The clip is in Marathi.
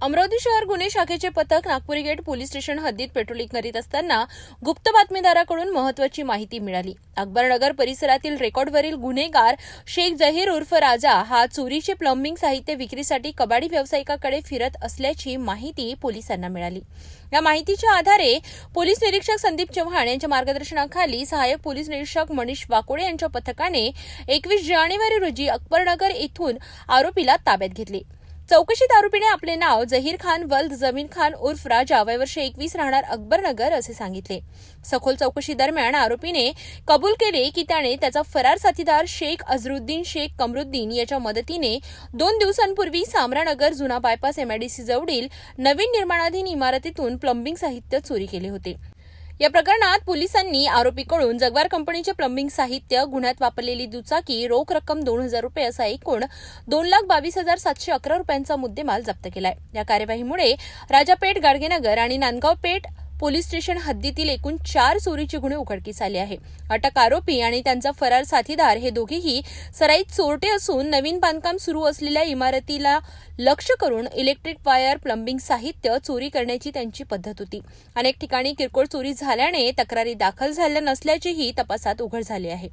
अमरावती शहर गुन्हे शाखेचे पथक नागपुरी गेट पोलीस स्टेशन हद्दीत पेट्रोलिंग करीत असताना गुप्त बातमीदाराकडून महत्त्वाची माहिती मिळाली। अकबरनगर परिसरातील रेकॉर्डवरील गुन्हेगार शेख जहीर उर्फ राजा हा चोरीचे प्लंबिंग साहित्य विक्रीसाठी कबाडी व्यावसायिकाकडे फिरत असल्याची माहिती पोलिसांना मिळाली। या माहितीच्या आधारे पोलीस निरीक्षक संदीप चव्हाण यांच्या मार्गदर्शनाखाली सहाय्यक पोलीस निरीक्षक मनीष वाकोडे यांच्या पथकाने 21 जानेवारी रोजी अकबरनगर येथून आरोपीला ताब्यात घेतले। चौकशीत आरोपीने आपले नाव जहीर खान वल्द जमीन खान उर्फ राजा वय वर्ष 21 राहणार अकबरनगर असे सांगितले। सखोल चौकशी दरम्यान आरोपीने कबूल केले की त्याने त्याचा फरार साथीदार शेख अझरुद्दीन शेख कमरुद्दीन याच्या मदतीने 2 दिवसांपूर्वी सामरानगर जुना बायपास MIDC जवळील नवीन निर्माणाधीन इमारतीतून प्लंबिंग साहित्य चोरी केले होते। या प्रकरणात पोलिसांनी आरोपीकडून जगवार कंपनीचे प्लंबिंग साहित्य, गुन्ह्यात वापरलेली दुचाकी, रोख रक्कम 2000 रुपये असा एकूण 2,22,711 रुपयांचा मुद्देमाल जप्त केलाय। या कार्यवाहीमुळे राजापेठ, गाडगेनगर आणि नांदगाव पेठ पोलीस स्टेशन हद्दीतील एकूण 4 चोरीचे गुन्हे उघडकीस आले आहे। अटक आरोपी आणि त्यांचा फरार साथीदार हे दोघेही सराईत चोरटे असून नवीन बांधकाम सुरू असलेल्या इमारतीला लक्ष्य करून इलेक्ट्रिक वायर, प्लंबिंग साहित्य चोरी करण्याची त्यांची पद्धत होती। अनेक ठिकाणी किरकोळ चोरी झाल्याने तक्रारी दाखल झाल्या नसल्याचेही तपासात उघड झाले आहे।